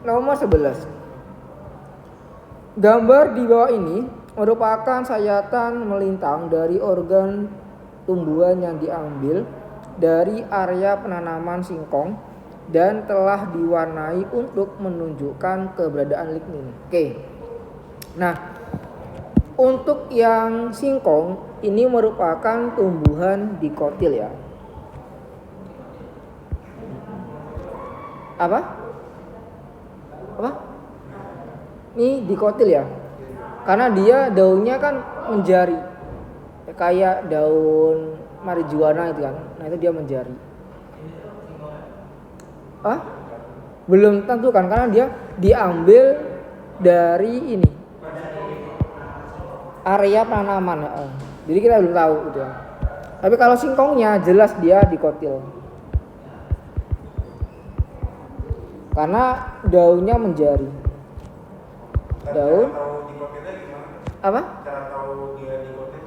Nomor 11. Gambar di bawah ini merupakan sayatan melintang dari organ tumbuhan yang diambil dari area penanaman singkong dan telah diwarnai untuk menunjukkan keberadaan lignin. Oke. Nah, untuk yang singkong ini merupakan tumbuhan dikotil ya. Apa? Ini dikotil ya. Karena dia daunnya kan menjari. Kayak daun marijuana itu kan. Nah, itu dia menjari. Belum tentu kan, karena dia diambil dari ini. Area penanaman. Jadi kita belum tahu gitu ya. Tapi kalau singkongnya jelas dia dikotil. Karena daunnya menjari. Daun apa? Cara tahu dia dikotil?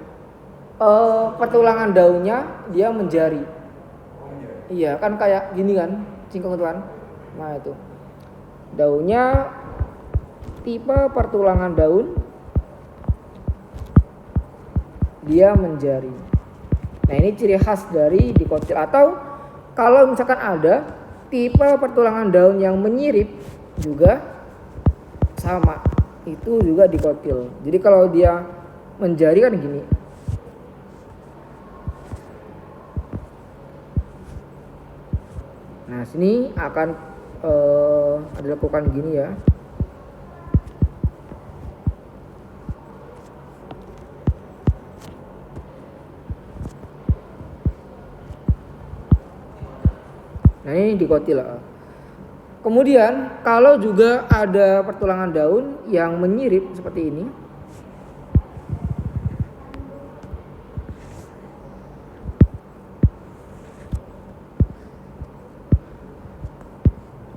Pertulangan daunnya dia menjari. Menjari. Iya, kan kayak gini kan, singkong itu kan. Nah, itu. Daunnya tipe pertulangan daun dia menjari. Nah, ini ciri khas dari dikotil. Atau kalau misalkan ada tipe pertulangan daun yang menyirip juga sama, itu juga dikotil. Jadi kalau dia menjari kan gini. Nah, sini akan dilakukan gini ya. Nah, ini dikotil. Kemudian kalau juga ada pertulangan daun yang menyirip seperti ini.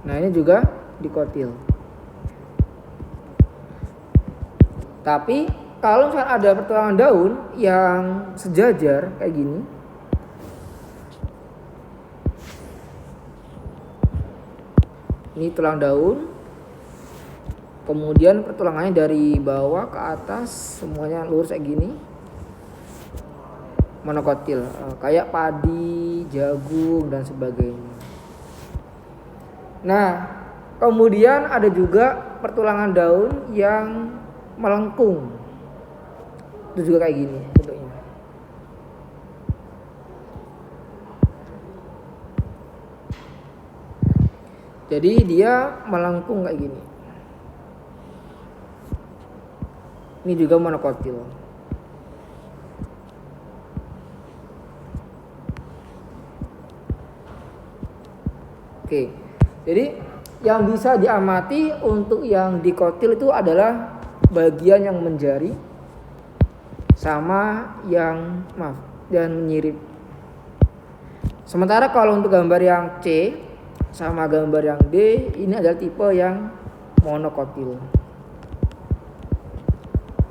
Nah, ini juga dikotil. Tapi kalau misalnya ada pertulangan daun yang sejajar kayak gini. Ini tulang daun, kemudian pertulangannya dari bawah ke atas semuanya lurus kayak gini, monokotil, kayak padi, jagung dan sebagainya. Nah, kemudian ada juga pertulangan daun yang melengkung, itu juga kayak gini bentuknya. Jadi dia melengkung kayak gini. Ini juga monokotil. Oke. Jadi yang bisa diamati untuk yang dikotil itu adalah bagian yang menjari sama yang dan menyirip. Sementara kalau untuk gambar yang C sama gambar yang D, ini adalah tipe yang monokotil.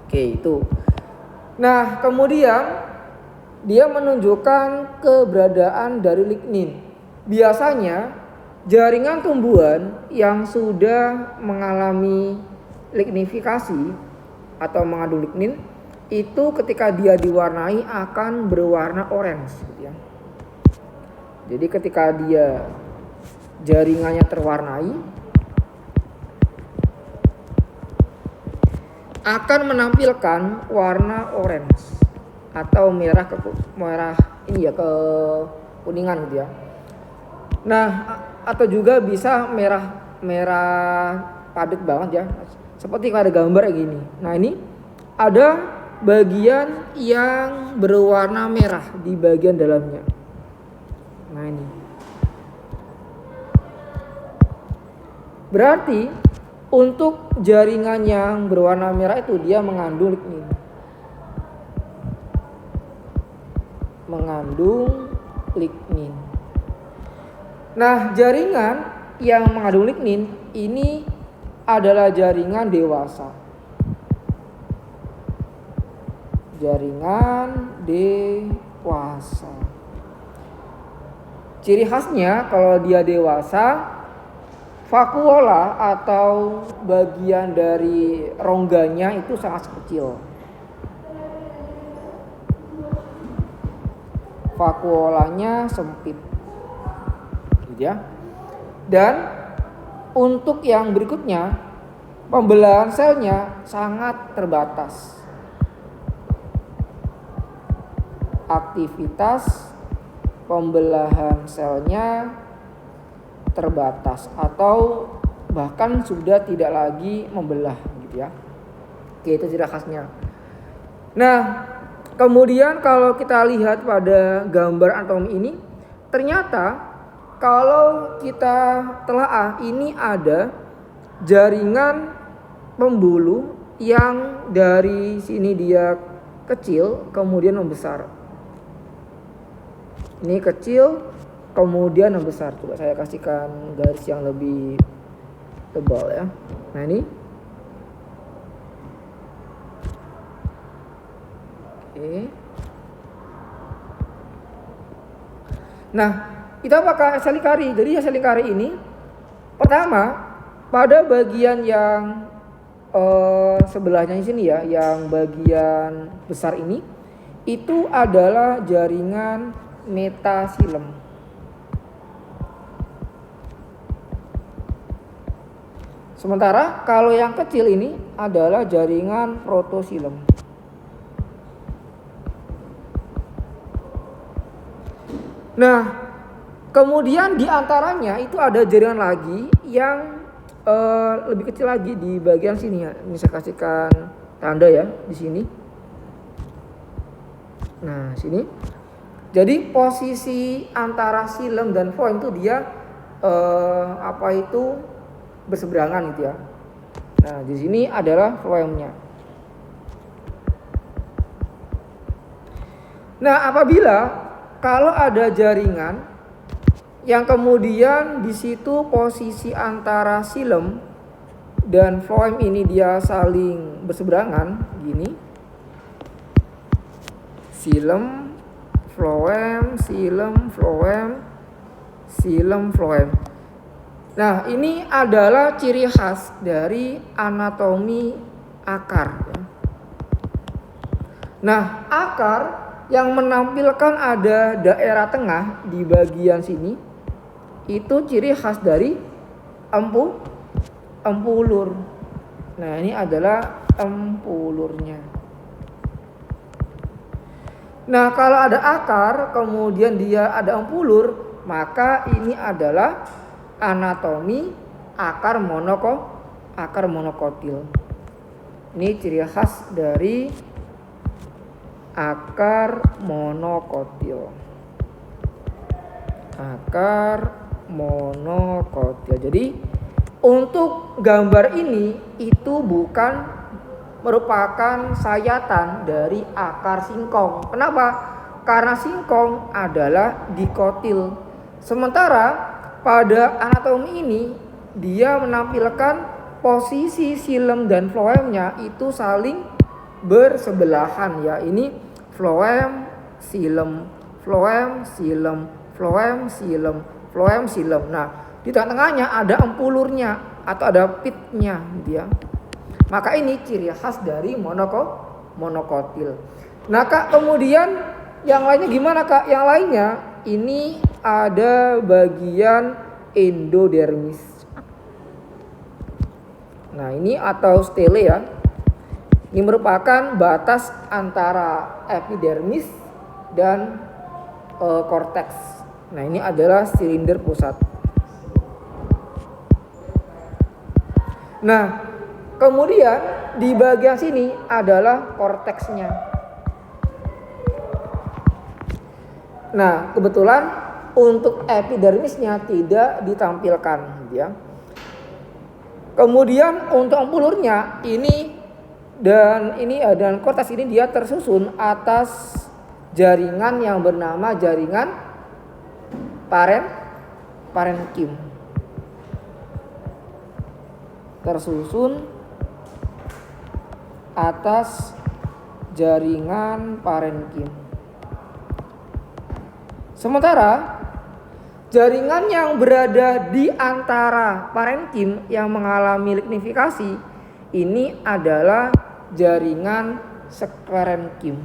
Oke, itu. Nah, kemudian dia menunjukkan keberadaan dari lignin. Biasanya jaringan tumbuhan yang sudah mengalami lignifikasi atau mengandung lignin itu ketika dia diwarnai akan berwarna orange gitu ya. Jadi ketika dia jaringannya terwarnai akan menampilkan warna orange atau merah ini ya, ke kuningan gitu ya. Nah, atau juga bisa merah padat banget ya, seperti pada gambar kayak gini. Nah, ini ada bagian yang berwarna merah di bagian dalamnya. Nah, ini berarti untuk jaringan yang berwarna merah itu dia mengandung lignin. Nah, jaringan yang mengandung lignin ini adalah jaringan dewasa. Ciri khasnya kalau dia dewasa, vakuola atau bagian dari rongganya itu sangat kecil. Vakuolanya sempit, gitu ya. Dan untuk yang berikutnya, pembelahan selnya sangat terbatas. Aktivitas pembelahan selnya terbatas atau bahkan sudah tidak lagi membelah, gitu ya. Oke, itu ciri khasnya. Nah, kemudian kalau kita lihat pada gambar anatomi ini, ternyata kalau kita telaah ini ada jaringan pembuluh yang dari sini dia kecil kemudian membesar. Ini kecil kemudian membesar. Coba saya kasihkan garis yang lebih tebal ya. Nah, ini. Oke. Nah, itu apakah Escherichia? Jadi Escherichia ini pertama pada bagian yang sebelahnya di sini ya, yang bagian besar ini itu adalah jaringan metasilem. Sementara kalau yang kecil ini adalah jaringan protosilem. Nah, kemudian di antaranya itu ada jaringan lagi yang lebih kecil lagi di bagian sini ya. Ini saya kasihkan tanda ya di sini. Nah, sini. Jadi posisi antara silem dan floem itu dia berseberangan gitu ya. Nah, di sini adalah floemnya. Nah, apabila kalau ada jaringan yang kemudian di situ posisi antara silem dan floem ini dia saling berseberangan gini. Silem, floem, silem, floem, silem, floem. Nah, ini adalah ciri khas dari anatomi akar. Nah, akar yang menampilkan ada daerah tengah di bagian sini itu ciri khas dari empulur. Nah, ini adalah empulurnya. Nah, kalau ada akar kemudian dia ada empulur, maka ini adalah anatomi akar monokotil. Ini ciri khas dari akar monokotil. Akar monokotil. Jadi untuk gambar ini itu bukan merupakan sayatan dari akar singkong. Kenapa? Karena singkong adalah dikotil. Sementara pada anatomi ini dia menampilkan posisi silem dan floemnya itu saling bersebelahan ya. Ini floem, silem, floem, silem, floem, silem, floem, silem. Nah, di tengah-tengahnya ada empulurnya atau ada pitnya dia. Maka ini ciri khas dari monokotil. Nah, Kak, kemudian yang lainnya gimana, Kak? Yang lainnya ini ada bagian endodermis. Nah, ini atau stele ya. Ini merupakan batas antara epidermis dan korteks. Nah, ini adalah silinder pusat. Nah, kemudian di bagian sini adalah korteksnya. Nah, kebetulan untuk epidermisnya tidak ditampilkan, ya. Kemudian untuk empulurnya dan korteks ini dia tersusun atas jaringan yang bernama jaringan parenkim. Tersusun atas jaringan parenkim. Sementara Jaringan yang berada di antara parenkim yang mengalami lignifikasi ini adalah jaringan sklerenkim.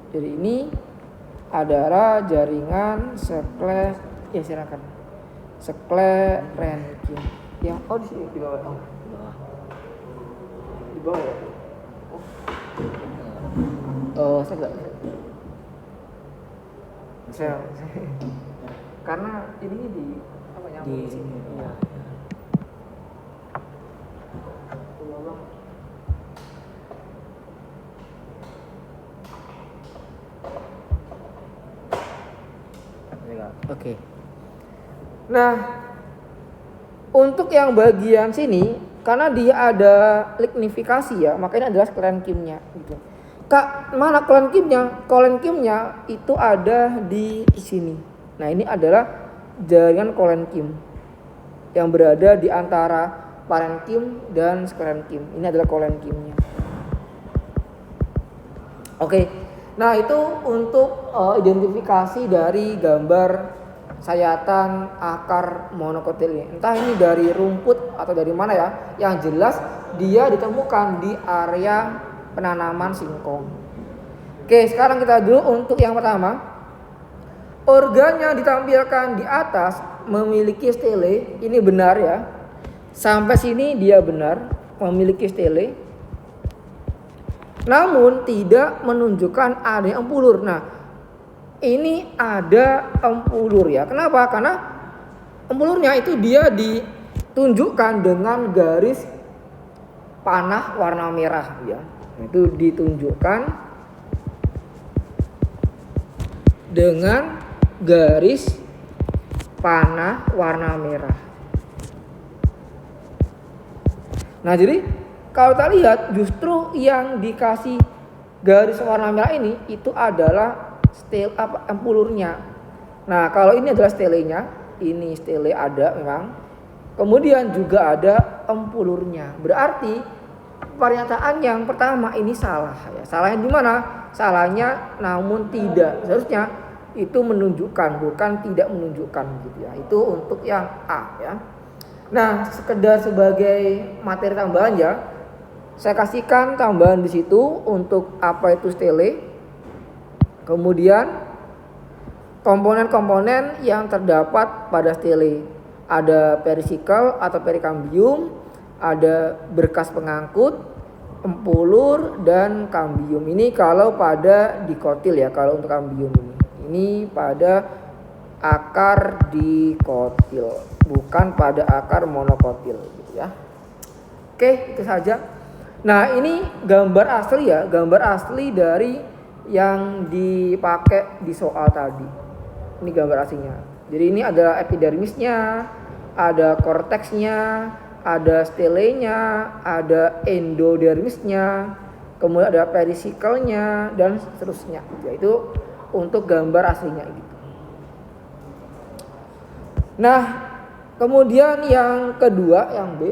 Jadi ini adalah jaringan sklerenkim. Yang di sini di bawah. Di bawah ya. Saya karena ini di apa ya? Di sini. Iya. Oke. Nah, untuk yang bagian sini karena dia ada lignifikasi ya, makanya adalah sklerenkimnya gitu. Kak, mana kolenkimnya? Kolenkimnya itu ada di sini. Nah, ini adalah jaringan kolenkim yang berada di antara parenkim dan sklerenkim. Ini adalah kolenkimnya. Oke. Nah, itu untuk identifikasi dari gambar sayatan akar monokotil ini. Entah ini dari rumput atau dari mana ya. Yang jelas dia ditemukan di area penanaman singkong. Oke, sekarang kita dulu untuk yang pertama. Organ yang ditampilkan di atas memiliki stele. Ini benar ya. Sampai sini dia benar memiliki stele. Namun tidak menunjukkan ada empulur. Nah, ini ada empulur ya. Kenapa? Karena empulurnya itu dia ditunjukkan dengan garis panah warna merah ya. Itu ditunjukkan dengan garis panah warna merah. Nah, jadi kalau kita lihat justru yang dikasih garis warna merah ini itu adalah empulurnya. Nah, kalau ini adalah stelenya, ini stele ada memang. Kemudian juga ada empulurnya. Berarti pernyataan yang pertama ini salah ya. Salahnya di mana? Salahnya namun tidak. Seharusnya itu menunjukkan bukan tidak menunjukkan gitu ya. Itu untuk yang A ya. Nah, sekedar sebagai materi tambahan ya. Saya kasihkan tambahan di situ untuk apa itu stele. Kemudian komponen-komponen yang terdapat pada stele. Ada perisikal atau perikambium, ada berkas pengangkut, empulur dan kambium. Ini kalau pada dikotil ya, kalau untuk kambium ini. Ini pada akar dikotil, bukan pada akar monokotil gitu ya. Oke, itu saja. Nah, ini gambar asli ya, gambar asli dari yang dipakai di soal tadi. Ini gambar aslinya. Jadi ini adalah epidermisnya, ada korteksnya, ada stelenya, ada endodermisnya, kemudian ada perisikelnya dan seterusnya. Yaitu untuk gambar aslinya gitu. Nah, kemudian yang kedua, yang B,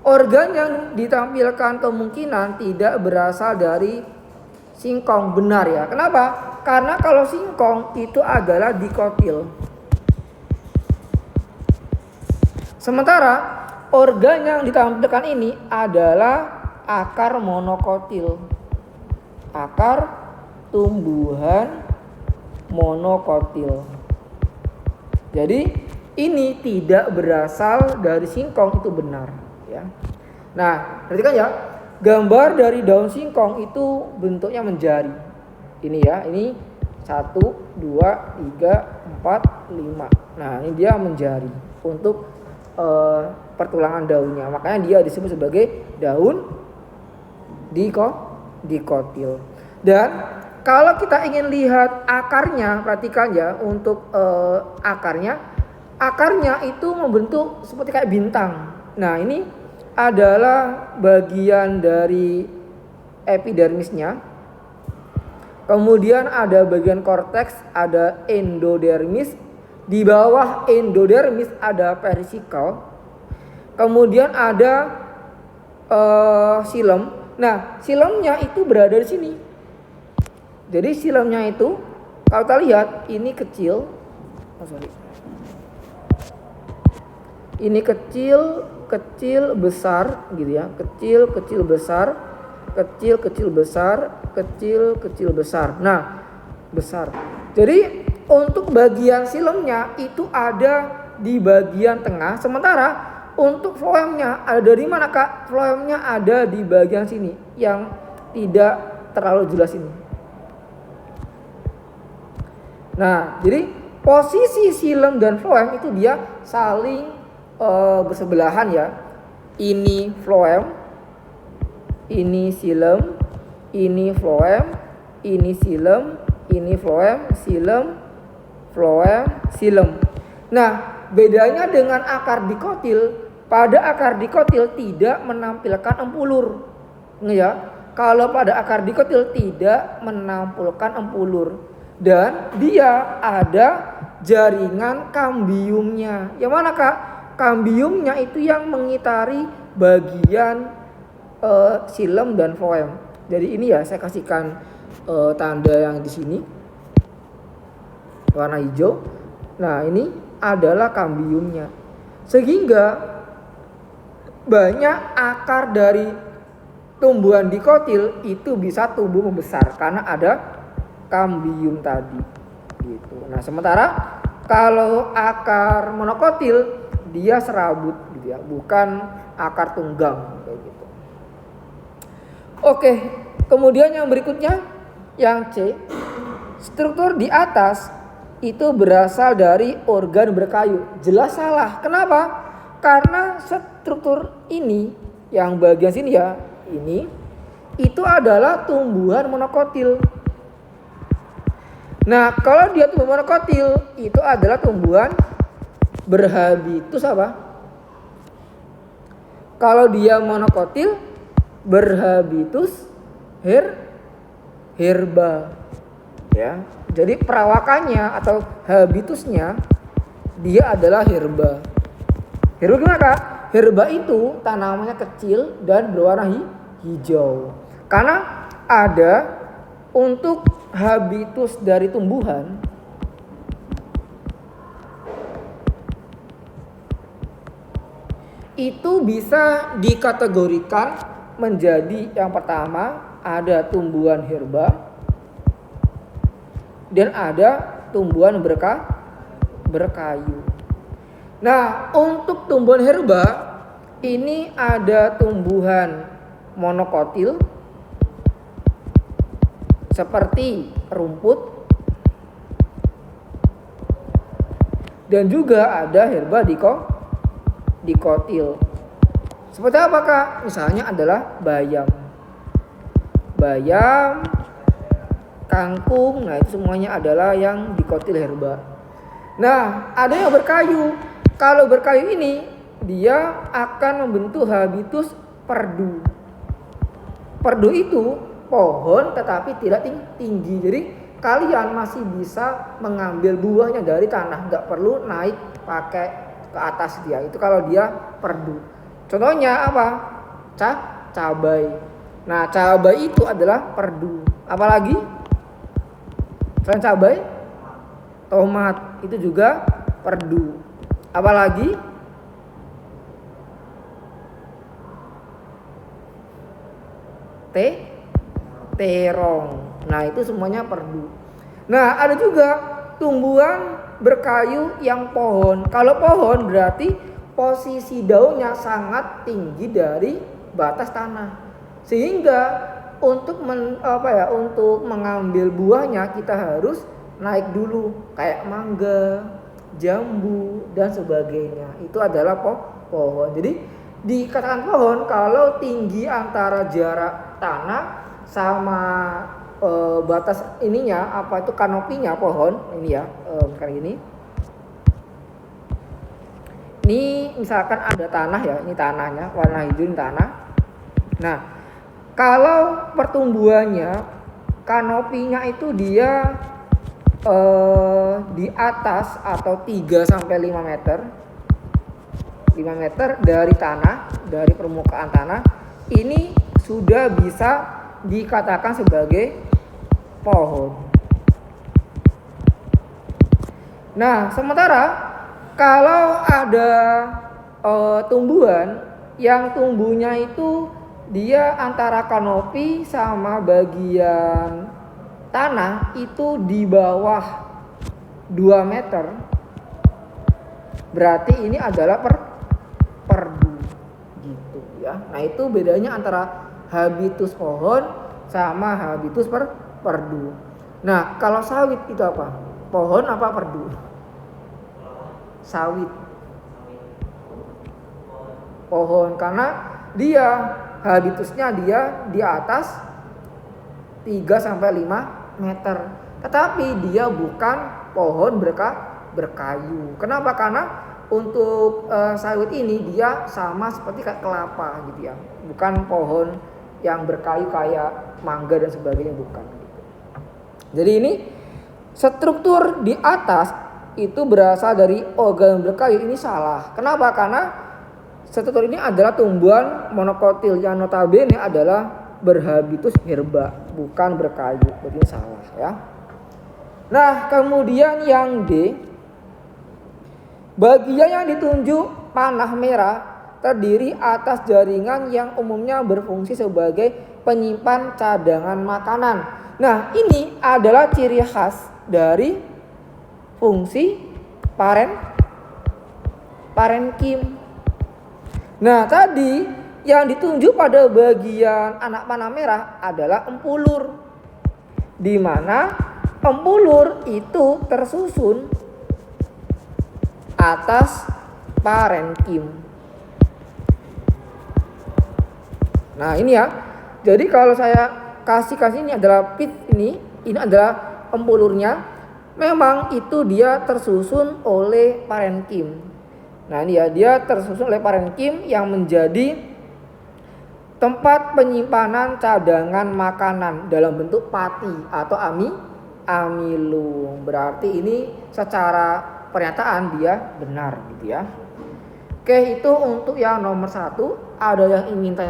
organ yang ditampilkan kemungkinan tidak berasal dari singkong. Benar ya. Kenapa? Karena kalau singkong itu adalah dikotil. Sementara organ yang ditampilkan ini adalah akar monokotil. Akar tumbuhan monokotil. Jadi ini tidak berasal dari singkong, itu benar ya. Nah, perhatikan ya. Gambar dari daun singkong itu bentuknya menjari. Ini ya, ini 1, 2, 3, 4, 5. Nah, ini dia menjari untuk pertulangan daunnya. Makanya dia disebut sebagai daun dikotil. Dan kalau kita ingin lihat akarnya, perhatikan ya untuk akarnya itu membentuk seperti kayak bintang. Nah, ini adalah bagian dari epidermisnya. Kemudian ada bagian korteks, ada endodermis. Di bawah endodermis ada perisikal. Kemudian ada silem. Nah, silemnya itu berada di sini. Jadi silemnya itu kalau kita lihat ini kecil, sorry. Ini kecil, kecil, besar gitu ya. Kecil, kecil, besar. Kecil, kecil, besar. Kecil, kecil, besar. Nah, besar. Jadi untuk bagian silemnya itu ada di bagian tengah. Sementara untuk floemnya ada dari mana Kak? Floemnya ada di bagian sini yang tidak terlalu jelas ini. Nah, jadi posisi silem dan floem itu dia saling bersebelahan ya. Ini floem, ini silem, ini floem, ini silem, ini floem, silem, floem, silem. Nah, bedanya dengan akar dikotil, pada akar dikotil tidak menampilkan empulur. Ya, kalau pada akar dikotil tidak menampilkan empulur dan dia ada jaringan kambiumnya. Yang mana Kak? Kambiumnya itu yang mengitari bagian silem dan floem. Jadi ini ya saya kasihkan tanda yang di sini warna hijau. Nah, ini adalah kambiumnya. Sehingga banyak akar dari tumbuhan dikotil itu bisa tumbuh membesar karena ada kambium tadi. Gitu. Nah, sementara kalau akar monokotil dia serabut gitu ya, bukan akar tunggang kayak gitu. Oke, kemudian yang berikutnya yang C, struktur di atas itu berasal dari organ berkayu. Jelas salah. Kenapa? Karena struktur ini yang bagian sini ya, ini itu adalah tumbuhan monokotil. Nah, kalau dia tumbuhan monokotil itu adalah tumbuhan berhabitus apa? Kalau dia monokotil berhabitus herba. Ya. Jadi perawakannya atau habitusnya dia adalah herba. Herba gimana Kak? Herba itu tanamannya kecil dan berwarna hijau. Karena ada untuk habitus dari tumbuhan itu bisa dikategorikan menjadi yang pertama ada tumbuhan herba dan ada tumbuhan berkayu. Nah, untuk tumbuhan herba ini ada tumbuhan monokotil seperti rumput dan juga ada herba dikotil. Seperti apa Kak? Misalnya adalah bayam, kangkung. Nah, itu semuanya adalah yang dikotil herba. Nah, ada yang berkayu. Kalau berkayu ini dia akan membentuk habitus perdu. Perdu itu pohon tetapi tidak tinggi. Jadi kalian masih bisa mengambil buahnya dari tanah, nggak perlu naik pakai ke atas dia. Itu kalau dia perdu. Contohnya apa? Cabai. Nah, cabai itu adalah perdu. Apalagi selain cabai, tomat itu juga perdu. Apalagi terong. Nah, itu semuanya perdu. Nah, ada juga tumbuhan berkayu yang pohon. Kalau pohon berarti posisi daunnya sangat tinggi dari batas tanah. Sehingga untuk untuk mengambil buahnya kita harus naik dulu kayak mangga, jambu dan sebagainya. Itu adalah pohon. Jadi dikatakan pohon kalau tinggi antara jarak tanah sama batas ininya apa itu kanopinya pohon ini ya kayak gini. Ini misalkan ada tanah ya, ini tanahnya warna hijau ini tanah. Nah, kalau pertumbuhannya kanopinya itu dia di atas atau 3 sampai 5 meter. 5 meter dari tanah, dari permukaan tanah, ini sudah bisa dikatakan sebagai pohon. Nah, sementara kalau ada tumbuhan yang tumbuhnya itu dia antara kanopi sama bagian tanah itu di bawah 2 meter, berarti ini adalah perdu gitu ya. Nah, itu bedanya antara habitus pohon sama habitus perdu. Nah, kalau sawit itu apa? Pohon apa perdu? Sawit. Pohon, karena dia habitusnya dia di atas 3 sampai 5 meter. Tetapi dia bukan pohon berkayu. Kenapa? Karena untuk sawit ini dia sama seperti kayak kelapa gitu ya. Bukan pohon yang berkayu kayak mangga dan sebagainya, bukan gitu. Jadi ini struktur di atas itu berasal dari organ berkayu, ini salah. Kenapa? Karena struktur ini adalah tumbuhan monokotil yang notabene adalah berhabitus herba, bukan berkayu. Jadi ini salah ya. Nah, kemudian yang D, bagian yang ditunjuk panah merah terdiri atas jaringan yang umumnya berfungsi sebagai penyimpan cadangan makanan. Nah, ini adalah ciri khas dari fungsi parenkim. Nah, tadi yang ditunjuk pada bagian anak panah merah adalah empulur, di mana empulur itu tersusun atas parenkim. Nah, ini ya. Jadi kalau saya kasih ini adalah pit, ini adalah empulurnya. Memang itu dia tersusun oleh parenkim. Nah, ini ya, dia tersusun oleh parenkim yang menjadi tempat penyimpanan cadangan makanan dalam bentuk pati atau amilum. Berarti ini secara pernyataan dia benar gitu ya. Oke, itu untuk yang nomor 1. Ada yang ingin tanya?